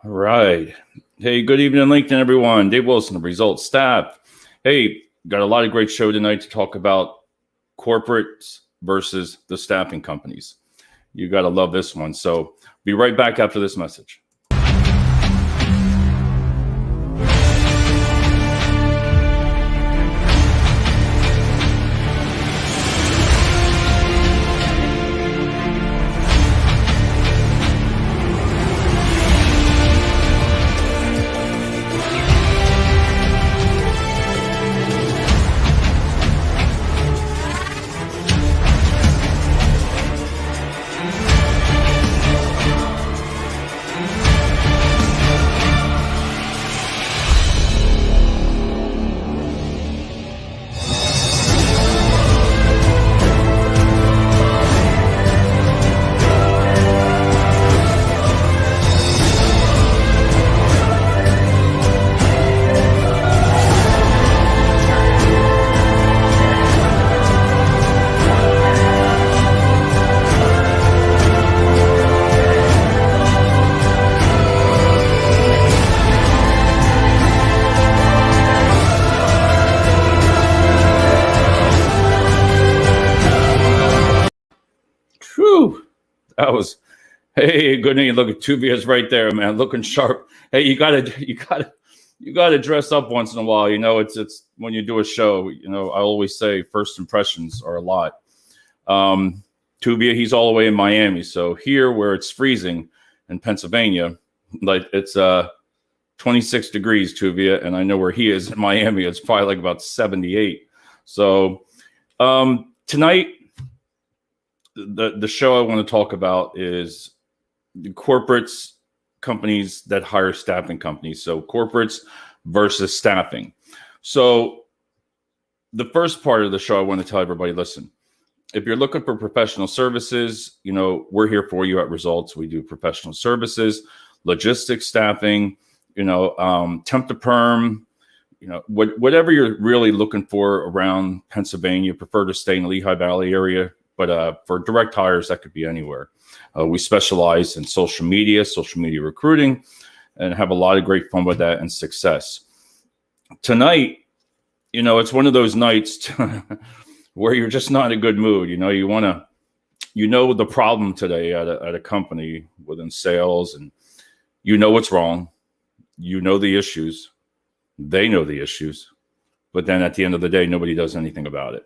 All right. Hey, good evening, LinkedIn, everyone. Dave Wilson of Results Staff. Hey, got a lot of great show tonight to talk about corporates versus the staffing companies. You got to love this one. So be right back after this message. Whew, that was, hey, good evening. Look at Tuvia's right there, man, looking sharp. Hey, you gotta dress up once in a while. You know, it's when you do a show. You know, I always say first impressions are a lot. Tuvia, he's all the way in Miami, so here where it's freezing in Pennsylvania, like it's 26 degrees, Tuvia, and I know where he is in Miami. It's probably like about 78. So tonight, the show I want to talk about is the corporates, companies that hire staffing companies. So corporates versus staffing. So the first part of the show, I want to tell everybody, listen, if you're looking for professional services, you know, we're here for you at Results. We do professional services, logistics, staffing, you know, temp to perm, you know, whatever you're really looking for around Pennsylvania. Prefer to stay in the Lehigh Valley area, but for direct hires, that could be anywhere. We specialize in social media recruiting, and have a lot of great fun with that and success. Tonight, you know, it's one of those nights where you're just not in a good mood. You know, you know the problem today at a company within sales, and you know what's wrong. You know the issues. They know the issues. But then at the end of the day, nobody does anything about it.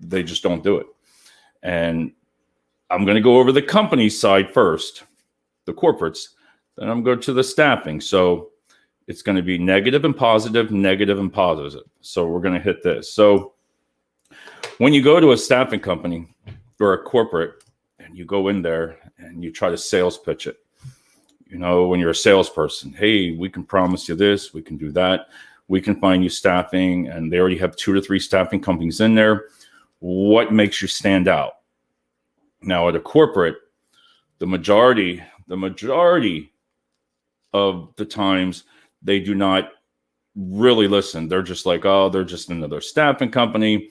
They just don't do it. And I'm going to go over the company side first, the corporates, then I'm going to the staffing. So it's going to be negative and positive, negative and positive. So we're going to hit this. So when you go to a staffing company or a corporate and you go in there and you try to sales pitch it, you know, when you're a salesperson, hey, we can promise you this, we can do that, we can find you staffing, and they already have 2 to 3 staffing companies in there. What makes you stand out? Now, at a corporate, the majority of the times, they do not really listen. They're just like, oh, they're just another staffing company.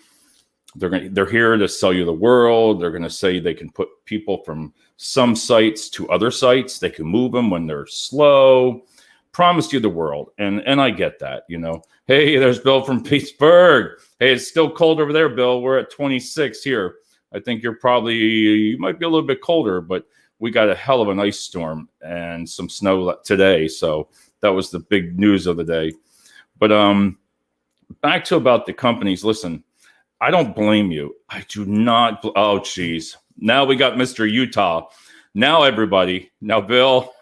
They're here to sell you the world. They're going to say they can put people from some sites to other sites. They can move them when they're slow. Promised you the world. And I get that, you know. Hey, there's Bill from Pittsburgh. Hey, it's still cold over there, Bill. We're at 26 here. I think you might be a little bit colder, but we got a hell of an ice storm and some snow today. So that was the big news of the day. But back to about the companies. Listen, I don't blame you. I do not. Oh, geez. Now we got Mr. Utah. Now, everybody. Now, Bill,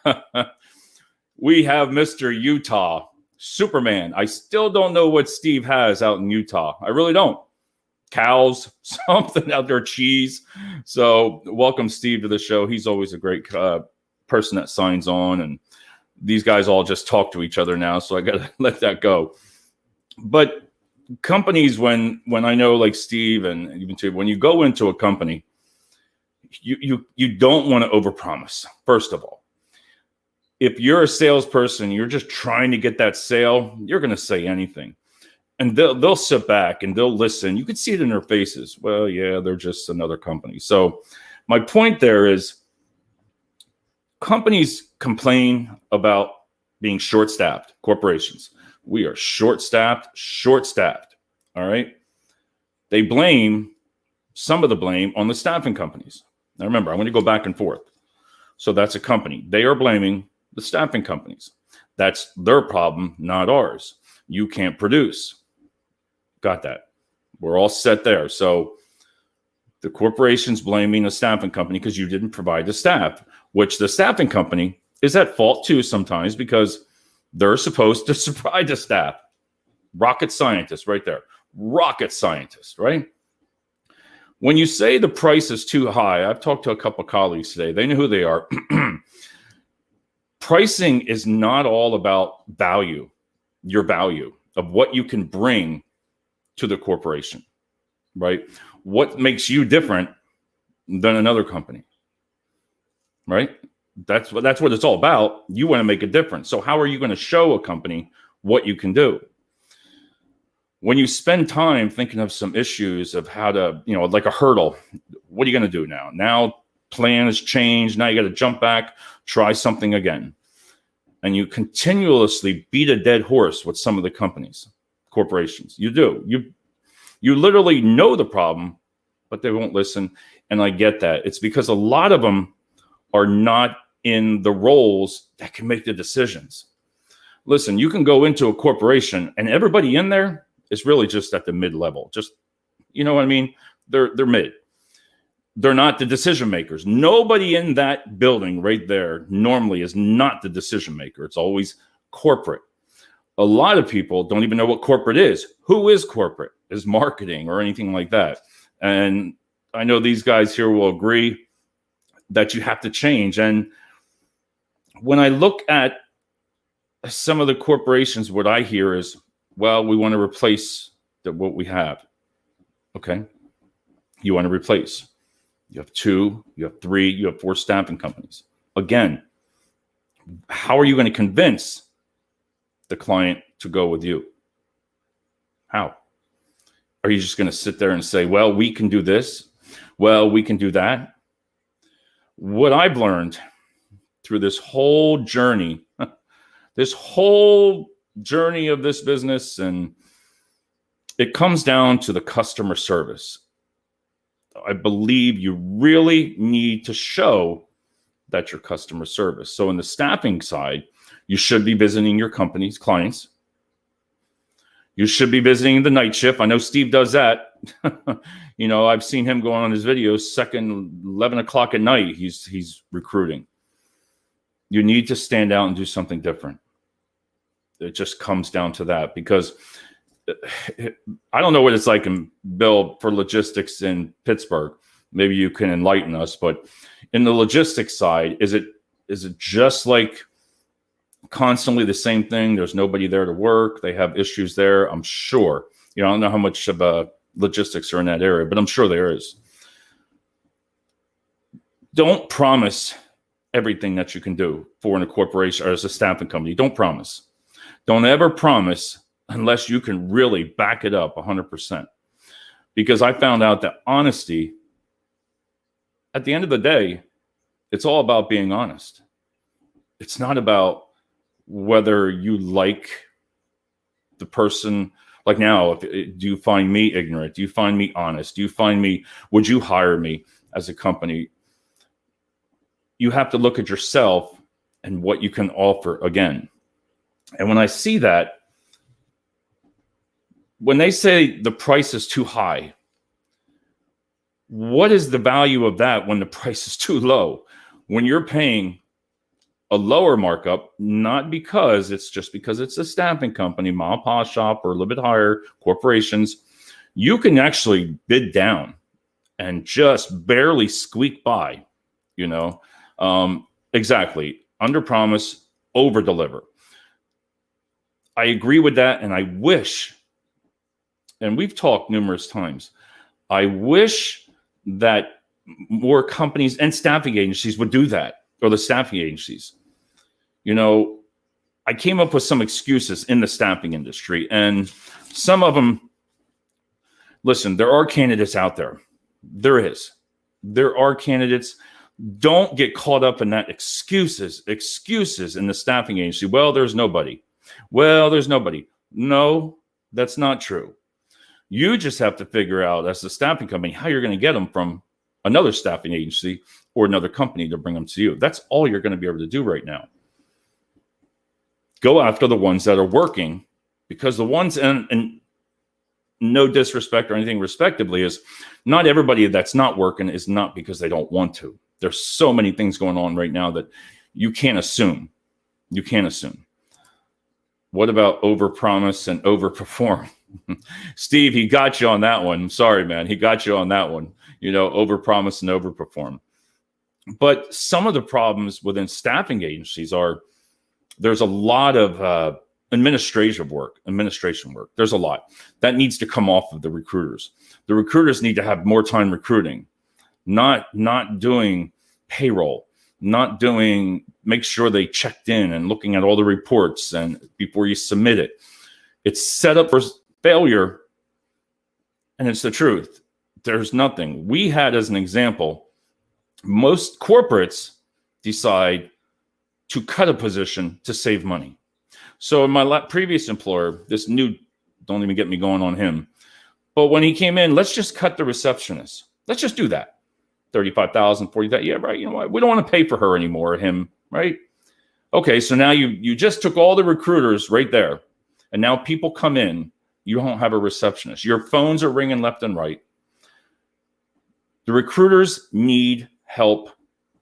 we have Mr. Utah, Superman. I still don't know what Steve has out in Utah. I really don't. Cows, something out there, cheese. So welcome, Steve, to the show. He's always a great person that signs on. And these guys all just talk to each other now. So I got to let that go. But companies, when I know like Steve and even too, when you go into a company, you don't want to overpromise. First of all, if you're a salesperson, you're just trying to get that sale, you're going to say anything, and they'll sit back and they'll listen. You can see it in their faces. Well, yeah, they're just another company. So my point there is companies complain about being short-staffed. Corporations, we are short-staffed. All right. They blame some of the blame on the staffing companies. Now remember, I'm going to go back and forth. So that's a company. They are blaming the staffing companies. That's their problem, not ours. You can't produce. Got that. We're all set there. So the corporation's blaming a staffing company because you didn't provide the staff, which the staffing company is at fault too sometimes because they're supposed to provide the staff. Rocket scientists right there. Rocket scientists, right? When you say the price is too high, I've talked to a couple of colleagues today. They know who they are. Pricing is not all about value, your value of what you can bring to the corporation, right? What makes you different than another company, right? That's what it's all about. You want to make a difference. So how are you going to show a company what you can do? When you spend time thinking of some issues of how to, like a hurdle, what are you going to do now? Now plan has changed. Now you got to jump back, try something again. And you continuously beat a dead horse with some of the companies, corporations. You do. You literally know the problem, but they won't listen. And I get that. It's because a lot of them are not in the roles that can make the decisions. Listen, you can go into a corporation and everybody in there is really just at the mid-level. Just, you know what I mean? They're mid. They're not the decision makers. Nobody in that building right there normally is not the decision maker. It's always corporate. A lot of people don't even know what corporate is. Who is corporate? Is marketing or anything like that. And I know these guys here will agree that you have to change. And when I look at some of the corporations, what I hear is, well, we want to replace what we have. Okay. You want to replace. You have 2, you have 3, you have 4 staffing companies. Again, how are you going to convince the client to go with you? How? Are you just going to sit there and say, well, we can do this? Well, we can do that? What I've learned through this whole journey of this business, and it comes down to the customer service. I believe you really need to show that your customer service. So in the staffing side, you should be visiting your company's clients. You should be visiting the night shift. I know Steve does that. I've seen him going on his videos, 11 o'clock at night, he's recruiting. You need to stand out and do something different. It just comes down to that, because I don't know what it's like in Bill for logistics in Pittsburgh. Maybe you can enlighten us, but in the logistics side, is it just like constantly the same thing? There's nobody there to work. They have issues there. I'm sure, I don't know how much of logistics are in that area, but I'm sure there is. Don't promise everything that you can do for a corporation or as a staffing company. Don't promise. Don't ever promise unless you can really back it up 100%. Because I found out that honesty, at the end of the day, it's all about being honest. It's not about whether you like the person. Like now, do you find me ignorant? Do you find me honest? Would you hire me as a company? You have to look at yourself and what you can offer again. And when I see that, when they say the price is too high, what is the value of that when the price is too low? When you're paying a lower markup, not because it's a staffing company, mom and pop shop, or a little bit higher corporations, you can actually bid down and just barely squeak by, exactly. Under promise, over deliver. I agree with that. And I wish, and we've talked numerous times, I wish that more companies and staffing agencies would do that, or the staffing agencies. I came up with some excuses in the staffing industry, and some of them, listen, there are candidates out there. There are candidates. Don't get caught up in that excuses in the staffing agency. Well, there's nobody. No, that's not true. You just have to figure out as a staffing company how you're going to get them from another staffing agency or another company to bring them to you. That's all you're going to be able to do right now. Go after the ones that are working, because the ones, and no disrespect or anything respectively, is not everybody that's not working is not because they don't want to. There's so many things going on right now that you can't assume. You can't assume. What about overpromise and overperform? Steve, he got you on that one. I'm sorry, man. He got you on that one. Overpromise and overperform. But some of the problems within staffing agencies are there's a lot of administration work. There's a lot that needs to come off of the recruiters. The recruiters need to have more time recruiting, not doing payroll, make sure they checked in and looking at all the reports and before you submit it. It's set up for failure, and it's the truth. There's nothing. We had, as an example, most corporates decide to cut a position to save money. So in my previous employer, this new, don't even get me going on him, but when he came in, let's just cut the receptionist. Let's just do that. 35,000, 40,000. Yeah, right. You know what? We don't want to pay for her anymore, him, right? Okay, so now you just took all the recruiters right there, and now people come in. You don't have a receptionist. Your phones are ringing left and right. The recruiters need help,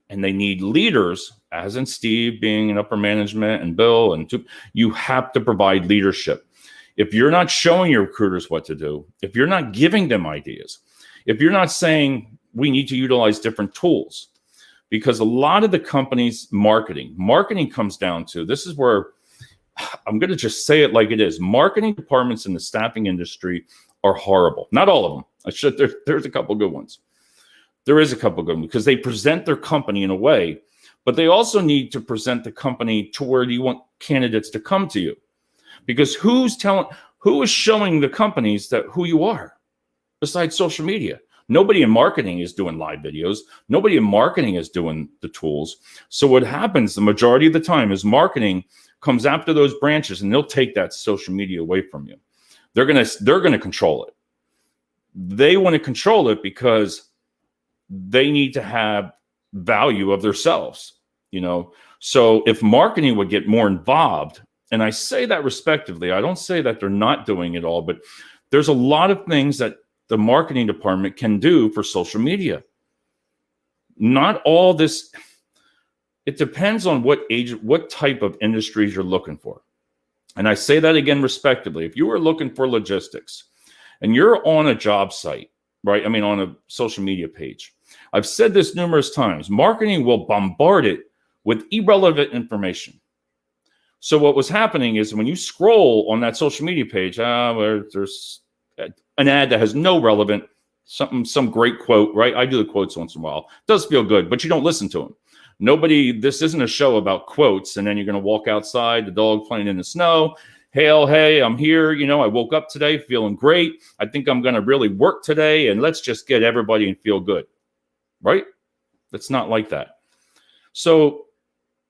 and they need leaders, as in Steve being in upper management and Bill, and you have to provide leadership. If you're not showing your recruiters what to do, if you're not giving them ideas, if you're not saying we need to utilize different tools, because a lot of the companies' marketing comes down to, this is where I'm going to just say it like it is. Marketing departments in the staffing industry are horrible. Not all of them. There's a couple good ones. There is a couple good ones because they present their company in a way, but they also need to present the company to where you want candidates to come to you. Because who is showing the companies that who you are besides social media? Nobody in marketing is doing live videos. Nobody in marketing is doing the tools. So what happens the majority of the time is marketing comes after those branches, and they'll take that social media away from you. They're gonna control it. They want to control it because they need to have value of themselves, So if marketing would get more involved, and I say that respectively, I don't say that they're not doing it all, but there's a lot of things that the marketing department can do for social media. Not all this. It depends on what type of industries you're looking for. And I say that again respectively. If you are looking for logistics and you're on a job site, right? I mean, on a social media page, I've said this numerous times, marketing will bombard it with irrelevant information. So what was happening is when you scroll on that social media page, where there's an ad that has no relevant, some great quote, right? I do the quotes once in a while. It does feel good, but you don't listen to them. This isn't a show about quotes, and then you're going to walk outside, the dog playing in the snow. Hey, I'm here. I woke up today feeling great. I think I'm going to really work today, and let's just get everybody and feel good, right? That's not like that. So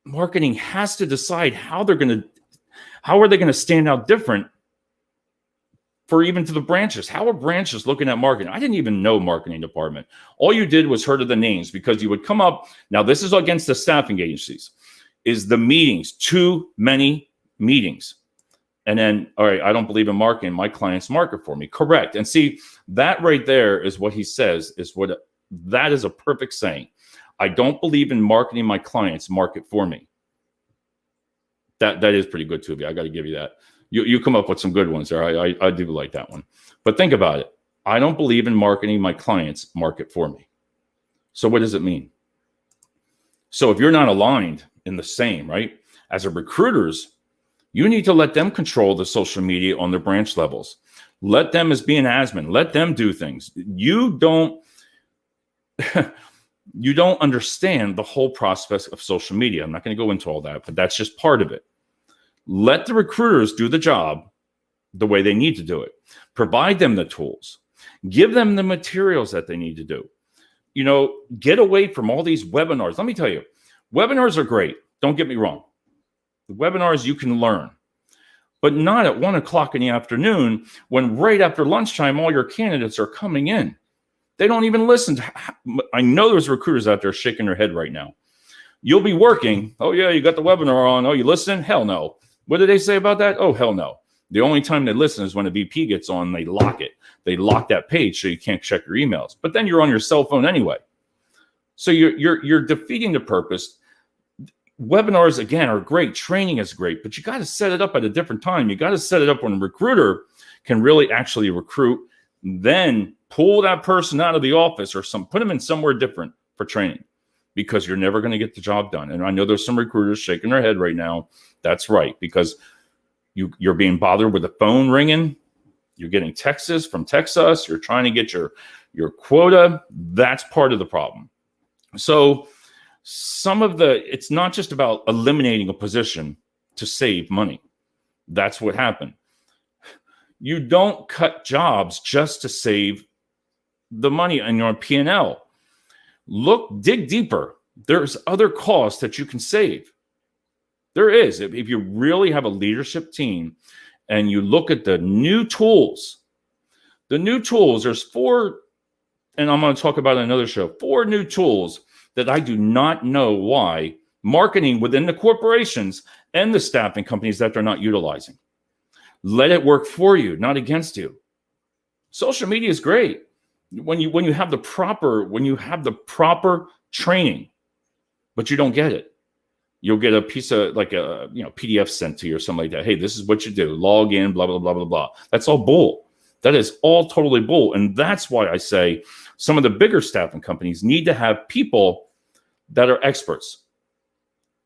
marketing has to decide how are they going to stand out different for even to the branches. How are branches looking at marketing? I didn't even know marketing department. All you did was heard of the names because you would come up. Now, this is against the staffing agencies, is the meetings, too many meetings. And then, all right, I don't believe in marketing. My clients market for me. Correct. And see, that right there is what he says that is a perfect saying. I don't believe in marketing. My clients market for me. That is pretty good too. I got to give you that. You come up with some good ones there. I do like that one. But think about it. I don't believe in marketing. My clients market for me. So what does it mean? So if you're not aligned in the same, right, as a recruiters, you need to let them control the social media on their branch levels. Let them as being admin. Let them do things. You don't understand the whole process of social media. I'm not going to go into all that, but that's just part of it. Let the recruiters do the job the way they need to do it. Provide them the tools. Give them the materials that they need to do. get away from all these webinars. Let me tell you, webinars are great. Don't get me wrong. The webinars you can learn, but not at 1 o'clock in the afternoon when right after lunchtime, all your candidates are coming in. They don't even listen. I know there's recruiters out there shaking their head right now. You'll be working. Oh, yeah, you got the webinar on. Oh, you listen? Hell no. What do they say about that? Oh, hell no. The only time they listen is when a VP gets on, they lock it. They lock that page so you can't check your emails. But then you're on your cell phone anyway. So you're defeating the purpose. Webinars, again, are great. Training is great, but you got to set it up at a different time. You got to set it up when a recruiter can really actually recruit, then pull that person out of the office or put them in somewhere different for training, because you're never going to get the job done. And I know there's some recruiters shaking their head right now. That's right, because you're being bothered with the phone ringing. You're getting texts from Texas. You're trying to get your quota. That's part of the problem. So it's not just about eliminating a position to save money. That's what happened. You don't cut jobs just to save the money on your P&L. Dig deeper. There's other costs that you can save. There is. If you really have a leadership team and you look at the new tools, there's 4, and I'm going to talk about another show, 4 new tools that I do not know why marketing within the corporations and the staffing companies that they're not utilizing. Let it work for you, not against you. Social media is great when you have the proper training, but you don't get it. You'll get a piece of PDF sent to you or something like that. Hey, this is what you do. Log in, blah, blah, blah, blah, blah. That's all bull. That is all totally bull. And that's why I say some of the bigger staffing companies need to have people that are experts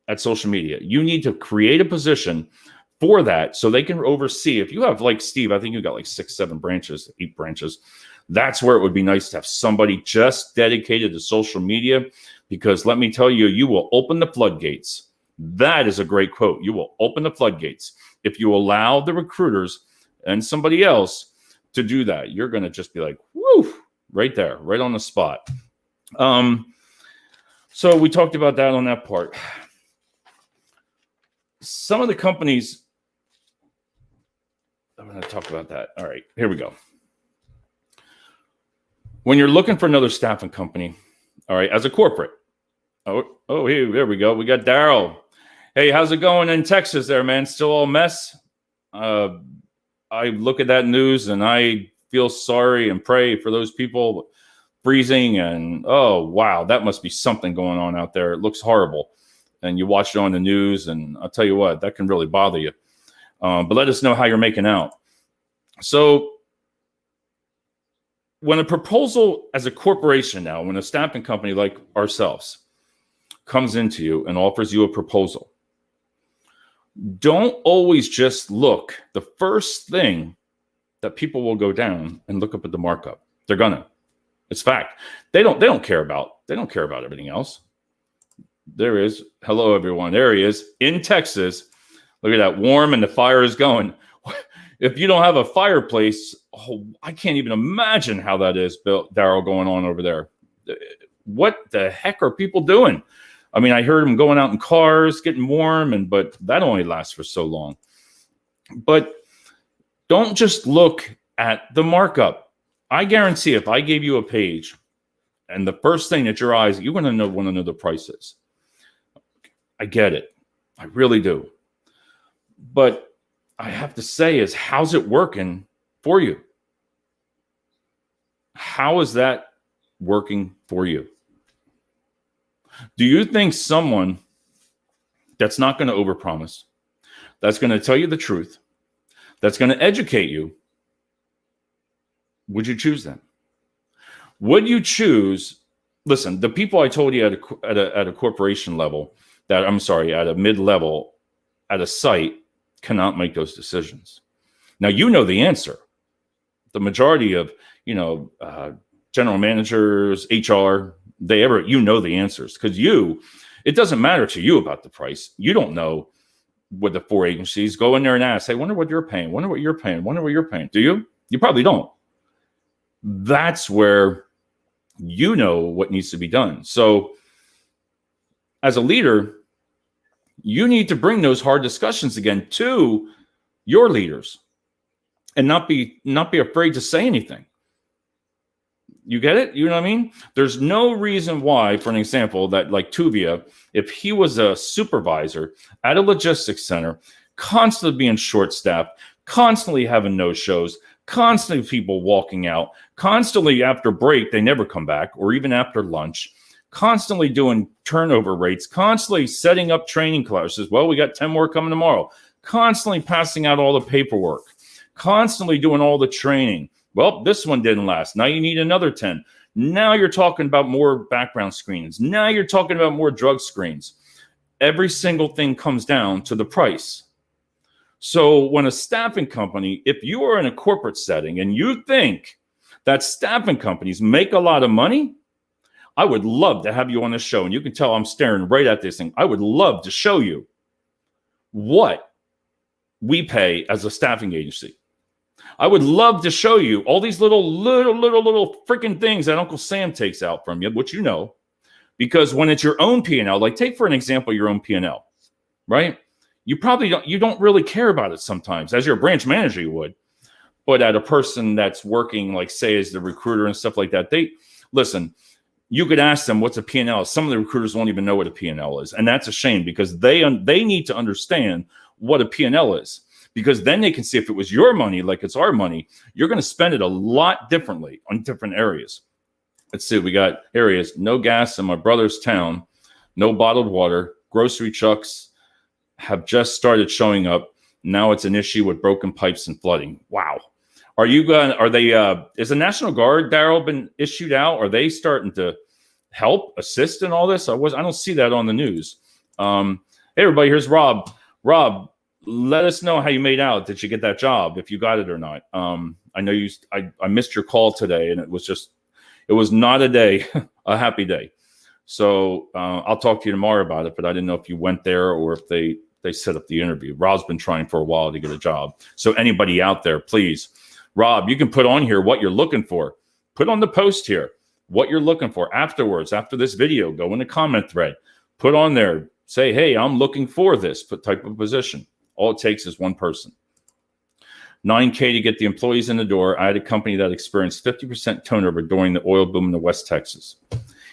at social media. You need to create a position for that so they can oversee. If you have, like Steve, I think you got like 6, 7 branches, 8 branches. That's where it would be nice to have somebody just dedicated to social media, because let me tell you, you will open the floodgates. That is a great quote. You will open the floodgates. If you allow the recruiters and somebody else to do that, you're going to just be like, whoo, right there, right on the spot. So we talked about that on that part. Some of the companies, I'm going to talk about that. All right, here we go. When you're looking for another staffing company, all right, as a corporate, oh, hey, there we go. We got Daryl. Hey, how's it going in Texas there, man? Still all mess? I look at that news and I feel sorry and pray for those people freezing. And, oh, wow, that must be something going on out there. It looks horrible. And you watch it on the news, and I'll tell you what, that can really bother you. But let us know how you're making out. So when a proposal as a corporation now, when a staffing company like ourselves comes into you and offers you a proposal, don't always just look. The first thing that people will go down and look up at the markup. They're gonna. It's fact. They don't care about everything else. There is. Hello, everyone. There he is in Texas. Look at that, warm, and the fire is going. If you don't have a fireplace, I can't even imagine how that is, Daryl, going on over there. What the heck are people doing? I mean, I heard them going out in cars, getting warm, but that only lasts for so long. But don't just look at the markup. I guarantee if I gave you a page and the first thing that your eyes, you're going to want to know the prices. I get it. I really do. But I have to say is, how's it working for you? How is that working for you? Do you think someone that's not going to overpromise, that's going to tell you the truth, that's going to educate you, would you choose them? Would you choose? Listen, the people I told you at a corporation level, at a mid-level, at a site, cannot make those decisions. Now, you know the answer. The majority of, general managers, HR, you know the answers, because it doesn't matter to you about the price. You don't know what the 4 agencies. Go in there and ask, hey, wonder what you're paying, wonder what you're paying, wonder what you're paying. Do you? You probably don't. That's where You know what needs to be done. So as a leader, you need to bring those hard discussions again to your leaders and not be afraid to say anything. You get it? You know what I mean? There's no reason why, for an example, that like Tuvia, if he was a supervisor at a logistics center, constantly being short-staffed, constantly having no-shows, constantly people walking out, constantly after break, they never come back, or even after lunch, constantly doing turnover rates, constantly setting up training classes. Well, we got 10 more coming tomorrow. Constantly passing out all the paperwork, constantly doing all the training. Well, this one didn't last. Now you need another 10. Now you're talking about more background screens. Now you're talking about more drug screens. Every single thing comes down to the price. So when a staffing company, if you are in a corporate setting and you think that staffing companies make a lot of money, I would love to have you on the show. And you can tell I'm staring right at this thing. I would love to show you what we pay as a staffing agency. I would love to show you all these little freaking things that Uncle Sam takes out from you, which you know, because when it's your own P&L, like take for an example, your own P&L, right? You don't really care about it sometimes. As your branch manager, you would, but at a person that's working, like say as the recruiter and stuff like that, listen, you could ask them what's a P&L. Some of the recruiters won't even know what a P&L is. And that's a shame because they need to understand what a P&L is. Because then they can see if it was your money, like it's our money, you're going to spend it a lot differently on different areas. Let's see, we got areas, no gas in my brother's town, no bottled water, grocery trucks have just started showing up. Now it's an issue with broken pipes and flooding. Wow. Is the National Guard, Daryl, been issued out? Are they starting to help, assist in all this? I don't see that on the news. Hey, everybody, here's Rob. Rob, let us know how you made out. Did you get that job, if you got it or not? I know I missed your call today, and it was not a happy day. So I'll talk to you tomorrow about it, but I didn't know if you went there or if they set up the interview. Rob's been trying for a while to get a job. So anybody out there, please, Rob, you can put on here what you're looking for. Put on the post here what you're looking for afterwards, after this video. Go in the comment thread. Put on there. Say, hey, I'm looking for this type of position. All it takes is one person. $9K to get the employees in the door. I had a company that experienced 50% turnover during the oil boom in West Texas.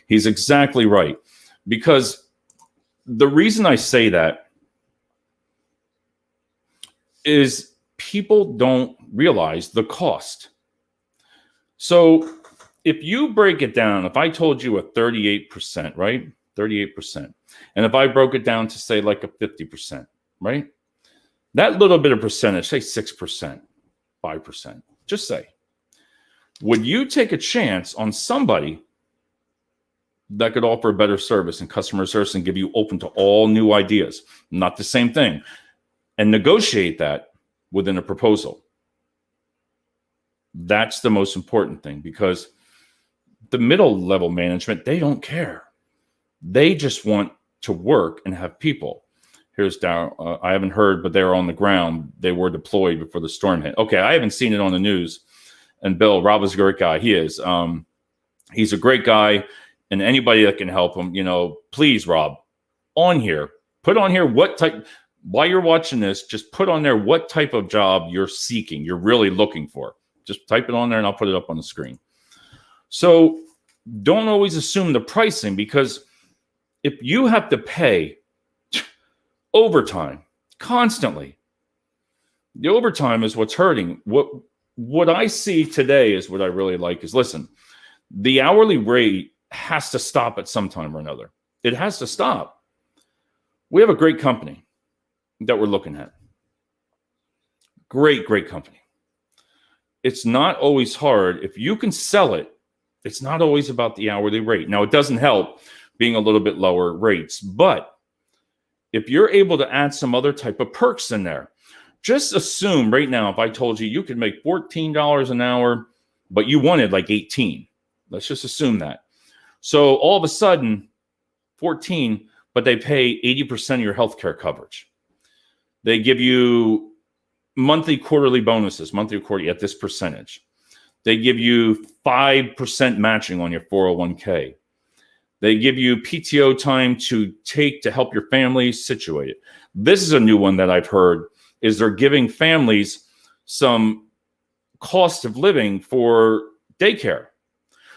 He's exactly right. Because the reason I say that is people don't realize the cost. So if you break it down, if I told you a 38%, right? 38%. And if I broke it down to say like a 50%, right? That little bit of percentage, say 6%, 5%, just say, would you take a chance on somebody that could offer a better service and customer service and give you open to all new ideas? Not the same thing. And negotiate that within a proposal. That's the most important thing, because the middle level management, they don't care. They just want to work and have people. Here's Daryl. I haven't heard, but they're on the ground. They were deployed before the storm hit. Okay, I haven't seen it on the news. And Bill, Rob is a great guy. He is. He's a great guy. And anybody that can help him, please, Rob, on here, put on here what type, while you're watching this, just put on there what type of job you're seeking, you're really looking for. Just type it on there and I'll put it up on the screen. So don't always assume the pricing, because if you have to pay overtime constantly, the overtime is what's hurting. What I see today is what I really like is, listen, the hourly rate has to stop at some time or another. It has to stop. We have a great company that we're looking at. Great company. It's not always hard. If you can sell it, it's not always about the hourly rate. Now, it doesn't help being a little bit lower rates, but if you're able to add some other type of perks in there, just assume right now, if I told you could make $14 an hour, but you wanted like 18, let's just assume that. So all of a sudden, 14, but they pay 80% of your healthcare coverage. They give you monthly, quarterly bonuses, monthly or quarterly at this percentage. They give you 5% matching on your 401k. They give you PTO time to take to help your family situate it. This is a new one that I've heard, is they're giving families some cost of living for daycare.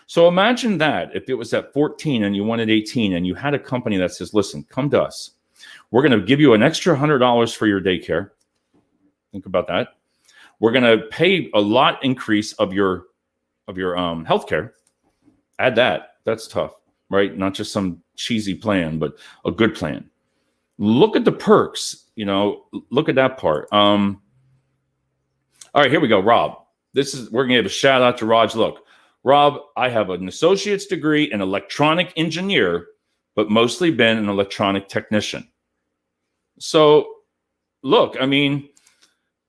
So imagine that if it was at 14 and you wanted 18 and you had a company that says, listen, come to us. We're going to give you an extra $100 for your daycare. Think about that. We're going to pay a lot increase of your healthcare. Add that. That's tough, right? Not just some cheesy plan, but a good plan. Look at the perks. Look at that part. All right, here we go, Rob. We're going to give a shout out to Raj. Look, Rob, I have an associate's degree in electronic engineer, but mostly been an electronic technician. So, look, I mean,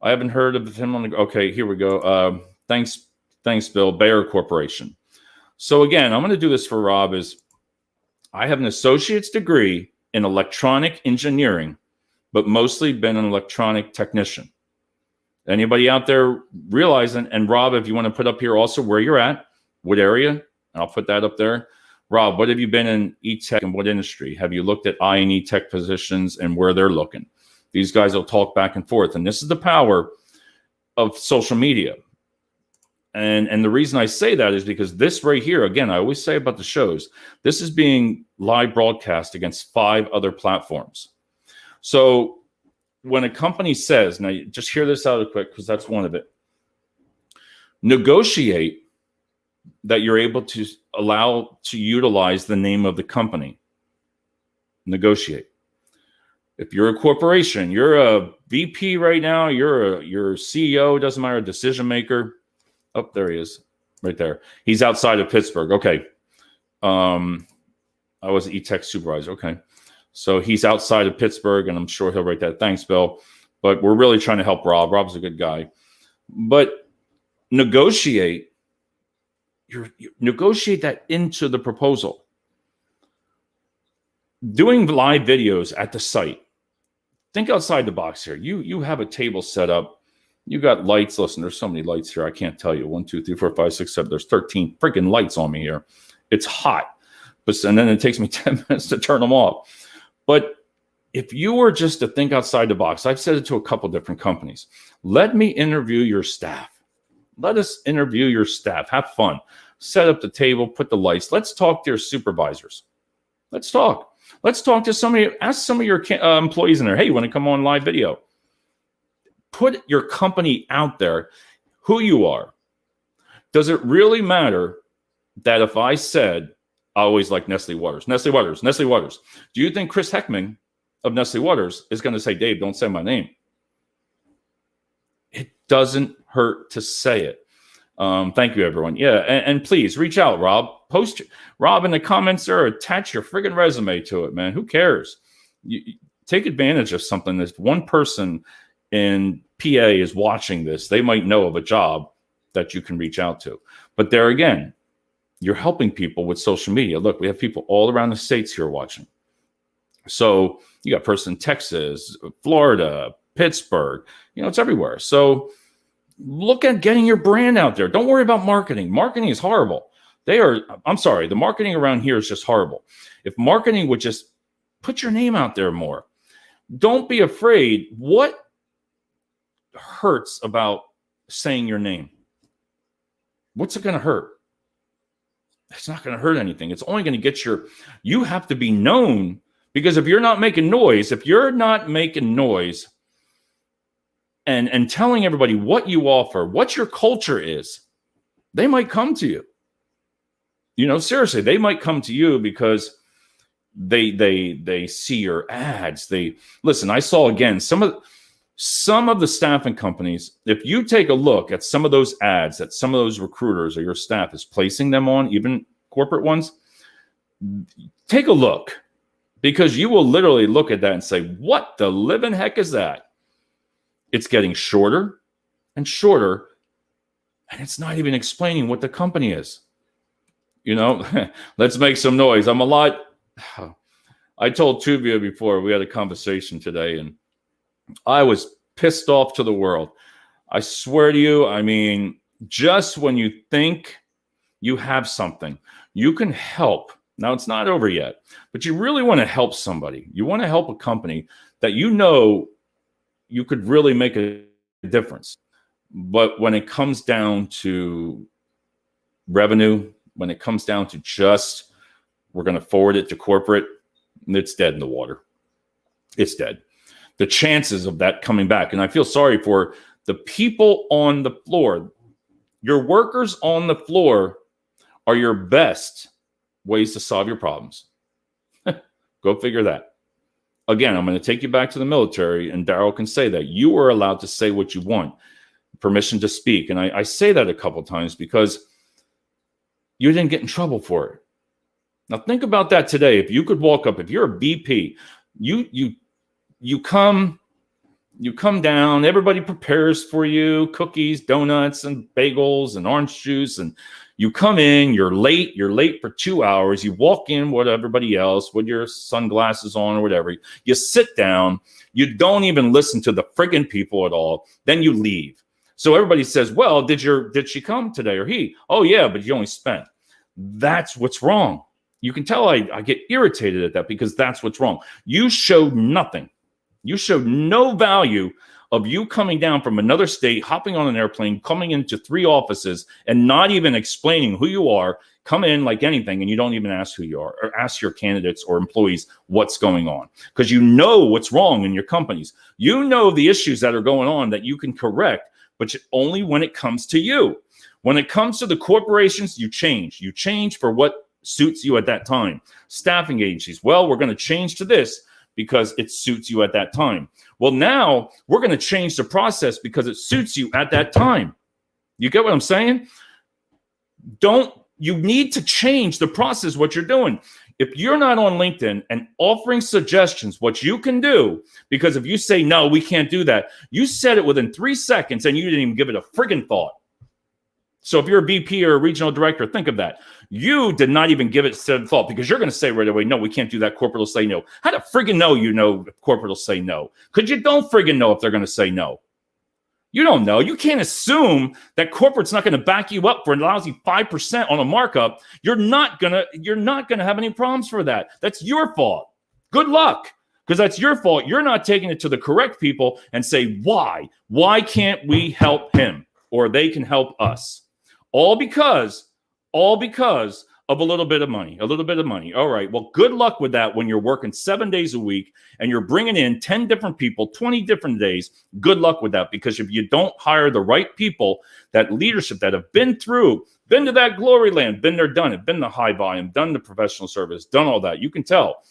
I haven't heard of him on the. Okay, here we go. Thanks, Bill. Bayer Corporation. So again, I'm going to do this for Rob. I have an associate's degree in electronic engineering, but mostly been an electronic technician. Anybody out there realizing? And Rob, if you want to put up here also where you're at. What area? I'll put that up there. Rob, what have you been in e-tech and what industry? Have you looked at I&E tech positions and where they're looking? These guys will talk back and forth. And this is the power of social media. And the reason I say that is because this right here, again, I always say about the shows, this is being live broadcast against 5 other platforms. So when a company says, now just hear this out quick because that's one of it, negotiate that you're able to allow to utilize the name of the company. Negotiate. If you're a corporation, you're a VP right now, you're CEO, doesn't matter, decision maker. Oh, there he is, right there. He's outside of Pittsburgh. Okay. I was an e-tech supervisor. Okay. So he's outside of Pittsburgh, and I'm sure he'll write that. Thanks, Bill. But we're really trying to help Rob. Rob's a good guy. But negotiate that into the proposal. Doing live videos at the site. Think outside the box here. You have a table set up. You got lights. Listen, there's so many lights here. I can't tell you. 1, 2, 3, 4, 5, 6, 7. There's 13 freaking lights on me here. It's hot. And then it takes me 10 minutes to turn them off. But if you were just to think outside the box, I've said it to a couple different companies. Let me interview your staff. Let us interview your staff. Have fun. Set up the table, put the lights. Let's talk to your supervisors. Let's talk. Let's talk to somebody. Ask some of your employees in there, hey, you want to come on live video? Put your company out there, who you are. Does it really matter that if I said, I always like Nestle Waters, Nestle Waters, Nestle Waters. Do you think Chris Heckman of Nestle Waters is going to say, Dave, don't say my name? It doesn't hurt to say it. Thank you, everyone. Yeah, and please reach out, Rob. Post Rob in the comments or attach your friggin' resume to it, man. Who cares? You take advantage of something. That one person in PA is watching this. They might know of a job that you can reach out to. But there again, you're helping people with social media. Look, we have people all around the states here watching. So you got a person in Texas, Florida, Pittsburgh, it's everywhere. So look at getting your brand out there. Don't worry about marketing. Marketing is horrible. I'm sorry, the marketing around here is just horrible. If marketing would just put your name out there more. Don't be afraid. What hurts about saying your name? What's it going to hurt? It's not going to hurt anything. It's only going to get you have to be known, because if you're not making noise and telling everybody what you offer, what your culture is, they might come to you. Seriously, they might come to you because they see your ads. Listen, I saw again some of the staffing companies. If you take a look at some of those ads that some of those recruiters or your staff is placing them on, even corporate ones, take a look, because you will literally look at that and say, what the living heck is that? It's getting shorter and shorter, and it's not even explaining what the company is. Let's make some noise. I told Tuvia before, we had a conversation today, and I was pissed off to the world. I swear to you, I mean, just when you think you have something, you can help. Now, it's not over yet, but you really want to help somebody. You want to help a company that you know you could really make a difference. But when it comes down to revenue, when it comes down to just we're going to forward it to corporate, it's dead in the water. It's dead. The chances of that coming back, and I feel sorry for the people on the floor. Your workers on the floor are your best ways to solve your problems. Go figure that. Again, I'm going to take you back to the military, and Daryl can say that. You are allowed to say what you want, permission to speak. And I say that a couple times because you didn't get in trouble for it. Now think about that today. If you could walk up, if you're a BP, you come down, everybody prepares for you cookies, donuts, and bagels and orange juice, and you come in, you're late for 2 hours. You walk in with everybody else with your sunglasses on or whatever. You sit down, you don't even listen to the friggin' people at all. Then you leave. So everybody says, well, did she come today or he? Oh yeah, but you only spent. That's what's wrong. You can tell I get irritated at that because that's what's wrong. You showed nothing. You showed no value of you coming down from another state, hopping on an airplane, coming into 3 offices, and not even explaining who you are. Come in like anything, and you don't even ask who you are or ask your candidates or employees what's going on, because you know what's wrong in your companies. You know the issues that are going on that you can correct, but only when it comes to you. When it comes to the corporations, you change. You change for what suits you at that time. Staffing agencies, well, we're going to change to this because it suits you at that time. Well, now we're going to change the process because it suits you at that time. You get what I'm saying? You need to change the process, what you're doing. If you're not on LinkedIn and offering suggestions, what you can do, because if you say, no, we can't do that, you said it within 3 seconds and you didn't even give it a friggin' thought. So if you're a VP or a regional director, think of that. You did not even give it a thought because you're going to say right away, no, we can't do that. Corporate will say no. How to friggin' know you know if corporate will say no? Because you don't friggin' know if they're going to say no. You don't know. You can't assume that corporate's not going to back you up for a lousy 5% on a markup. You're not gonna have any problems for that. That's your fault. Good luck. Because that's your fault. You're not taking it to the correct people and say, why? Why can't we help him? Or they can help us. All because of a little bit of money. All right. Well, good luck with that when you're working 7 days a week and you're bringing in 10 different people, 20 different days. Good luck with that, because if you don't hire the right people, that leadership that have been to that glory land, been there, done it, been the high volume, done the professional service, done all that, you can tell.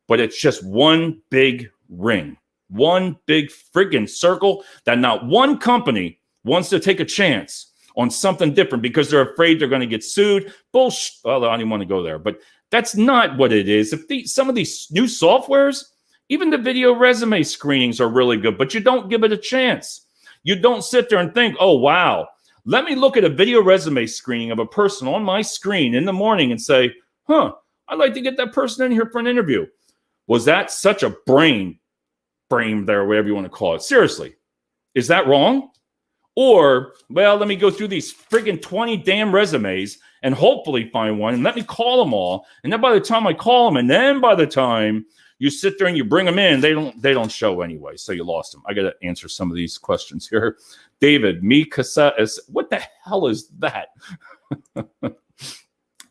But it's just one big ring, one big friggin' circle that not one company wants to take a chance on something different because they're afraid they're going to get sued. Bullshit. Well, I don't even want to go there, but that's not what it is. If some of these new softwares, even the video resume screenings are really good, but you don't give it a chance. You don't sit there and think, oh, wow, let me look at a video resume screening of a person on my screen in the morning and say, I'd like to get that person in here for an interview. Was that such a brain there, whatever you want to call it? Seriously, is that wrong? Or, well, let me go through these friggin' 20 damn resumes and hopefully find one, and let me call them all. And then by the time I call them, and then by the time you sit there and you bring them in, they don't show anyway. So you lost them. I got to answer some of these questions here. David, me cassette, what the hell is that?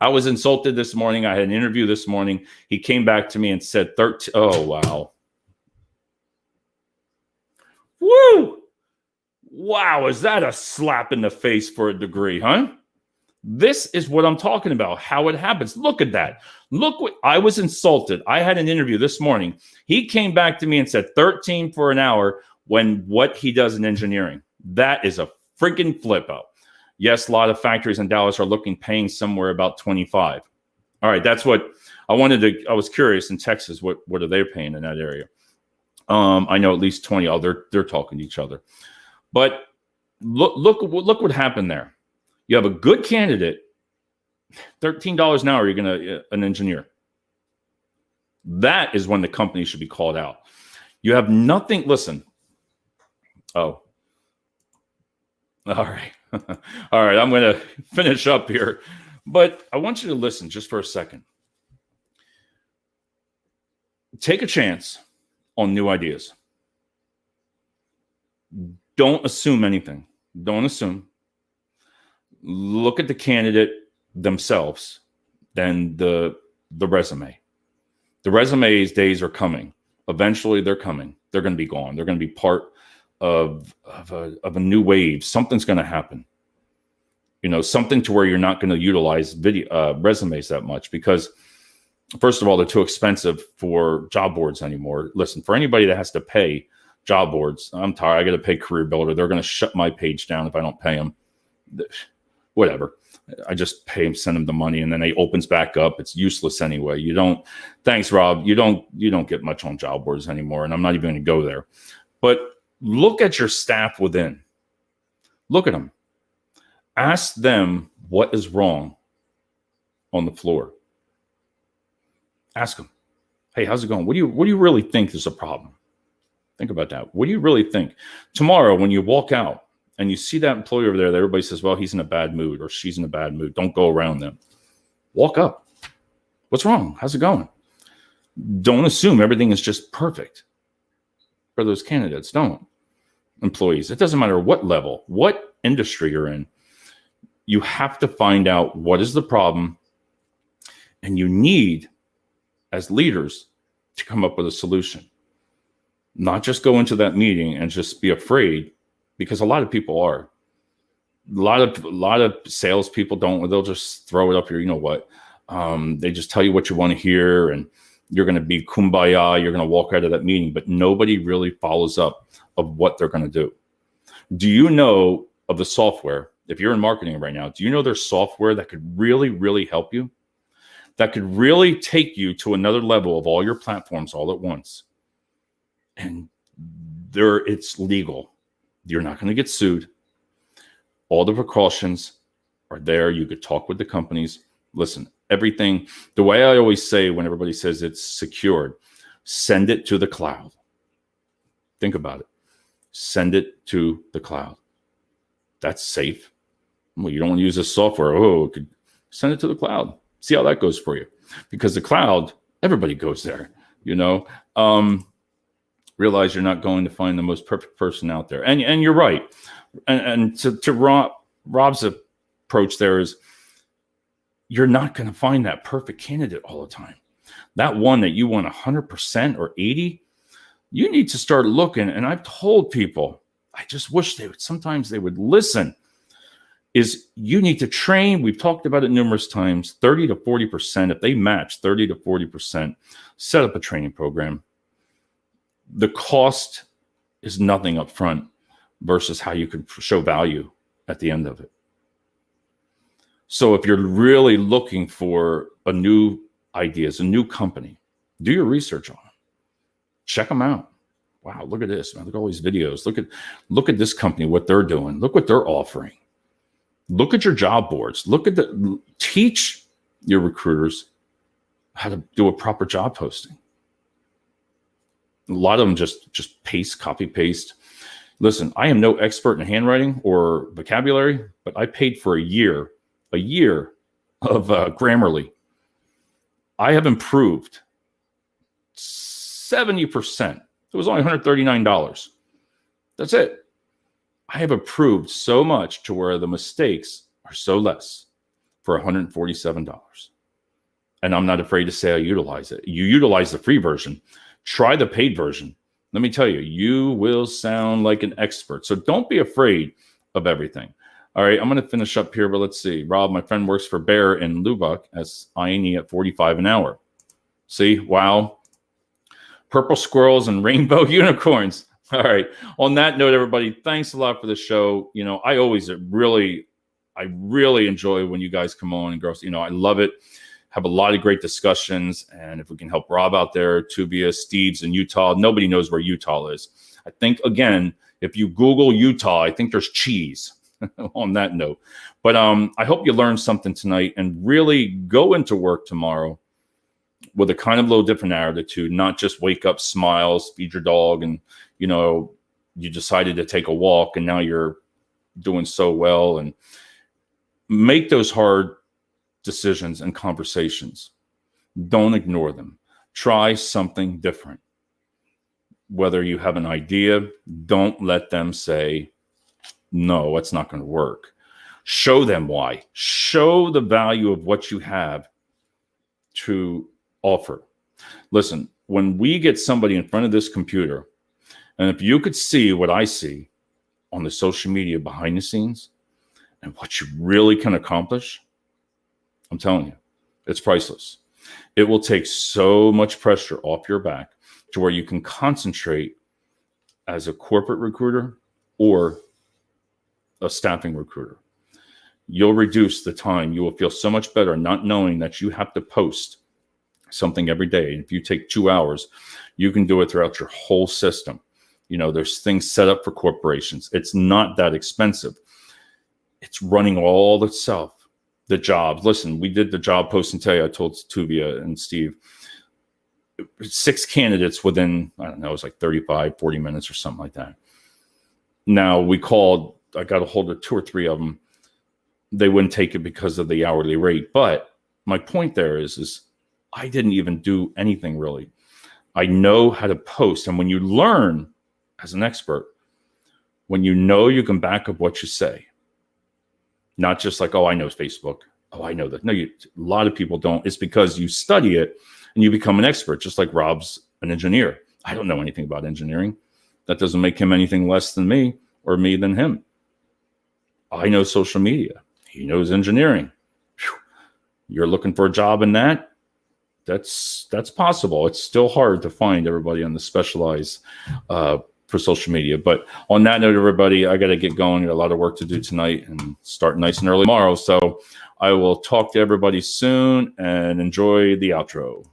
I was insulted this morning. I had an interview this morning. He came back to me and said 13. Oh, wow. Woo! Wow, is that a slap in the face for a degree, huh? This is what I'm talking about, how it happens. Look at that. Look what I was insulted. I had an interview this morning. He came back to me and said 13 for an hour when what he does in engineering. That is a freaking flip out. Yes, a lot of factories in Dallas are paying somewhere about 25. All right, that's what I was curious in Texas, what are they paying in that area? I know at least 20. Oh, they're talking to each other. But look what happened there. You have a good candidate, $13 an hour, you're going to an engineer. That is when the company should be called out. You have nothing. Listen. Oh. All right. All right, I'm going to finish up here, but I want you to listen just for a second. Take a chance on new ideas. Don't assume anything. Don't assume. Look at the candidate themselves, then the resume. The resume's days are coming. Eventually, they're coming. They're going to be gone. They're going to be part of a new wave. Something's going to happen. Something to where you're not going to utilize resumes that much because, first of all, they're too expensive for job boards anymore. Listen, for anybody that has to pay job boards, I'm tired. I got to pay Career Builder. They're going to shut my page down if I don't pay them. Whatever. I just pay him, send him the money, and then it opens back up. It's useless anyway. Thanks, Rob. You don't get much on job boards anymore, and I'm not even going to go there. But look at your staff within. Look at them. Ask them what is wrong on the floor. Ask them, hey, how's it going? What do you really think is a problem? Think about that. What do you really think? Tomorrow, when you walk out, and you see that employee over there that everybody says, well, he's in a bad mood or she's in a bad mood. Don't go around them. Walk up. What's wrong? How's it going? Don't assume everything is just perfect for those candidates. Don't. Employees, it doesn't matter what level, what industry you're in. You have to find out what is the problem. And you need, as leaders, to come up with a solution. Not just go into that meeting and just be afraid. Because a lot of people are. A lot of salespeople don't. They'll just throw it up here. You know what? They just tell you what you want to hear, and you're going to be kumbaya. You're going to walk out of that meeting, but nobody really follows up of what they're going to do. Do you know of the software? If you're in marketing right now, do you know there's software that could really, really help you? That could really take you to another level of all your platforms all at once. And it's legal. You're not going to get sued. All the precautions are there. You could talk with the companies. Listen, everything, the way I always say when everybody says it's secured, send it to the cloud. Think about it. Send it to the cloud. That's safe. Well, you don't want to use this software. Send it to the cloud. See how that goes for you. Because the cloud, everybody goes there, realize you're not going to find the most perfect person out there. And you're right. And to Rob's approach there is you're not going to find that perfect candidate all the time. That one that you want 100% or 80, you need to start looking. And I've told people, I just wish sometimes they would listen, is you need to train. We've talked about it numerous times, 30 to 40%. If they match 30 to 40%, set up a training program. The cost is nothing up front versus how you can show value at the end of it. So if you're really looking for a new ideas, a new company, do your research on them. Check them out. Wow, look at this, man. Look at all these videos. Look at this company, what they're doing. Look what they're offering. Look at your job boards. Teach your recruiters how to do a proper job posting. A lot of them just copy paste. Listen, I am no expert in handwriting or vocabulary, but I paid for a year of Grammarly. I have improved 70%. It was only $139. That's it. I have improved so much to where the mistakes are so less for $147. And I'm not afraid to say I utilize it. You utilize the free version. Try the paid version. Let me tell you, you will sound like an expert. So don't be afraid of everything. All right, I'm going to finish up here, but let's see. Rob, my friend, works for Bayer in Lubbock as INE at $45 an hour. See, wow. Purple squirrels and rainbow unicorns. All right. On that note, everybody, thanks a lot for the show. I really enjoy when you guys come on and girls. I love it. Have a lot of great discussions. And if we can help Rob out there, Tuvia, Steve's in Utah, nobody knows where Utah is. I think, again, if you Google Utah, I think there's cheese on that note. But I hope you learned something tonight and really go into work tomorrow with a kind of little different attitude, not just wake up, smiles, feed your dog, and, you decided to take a walk and now you're doing so well, and make those hard decisions and conversations. Don't ignore them. Try something different. Whether you have an idea, don't let them say, no, it's not going to work. Show them why. Show the value of what you have to offer. Listen, when we get somebody in front of this computer, and if you could see what I see on the social media behind the scenes and what you really can accomplish, I'm telling you, it's priceless. It will take so much pressure off your back to where you can concentrate as a corporate recruiter or a staffing recruiter. You'll reduce the time. You will feel so much better not knowing that you have to post something every day. And if you take 2 hours, you can do it throughout your whole system. You know, there's things set up for corporations. It's not that expensive. It's running all itself. The jobs. Listen, we did the job posting today. I told Tuvia and Steve, 6 candidates within, I don't know, it was like 35, 40 minutes or something like that. Now we called, I got a hold of 2 or 3 of them. They wouldn't take it because of the hourly rate. But my point there is I didn't even do anything really. I know how to post. And when you learn as an expert, when you know you can back up what you say, not just like, oh, I know Facebook. Oh, I know that. No, a lot of people don't. It's because you study it and you become an expert, just like Rob's an engineer. I don't know anything about engineering. That doesn't make him anything less than me or me than him. I know social media. He knows engineering. Whew. You're looking for a job in that? That's possible. It's still hard to find everybody on the specialized for social media. But on that note, everybody, I got to get going. Got a lot of work to do tonight and start nice and early tomorrow. So I will talk to everybody soon and enjoy the outro.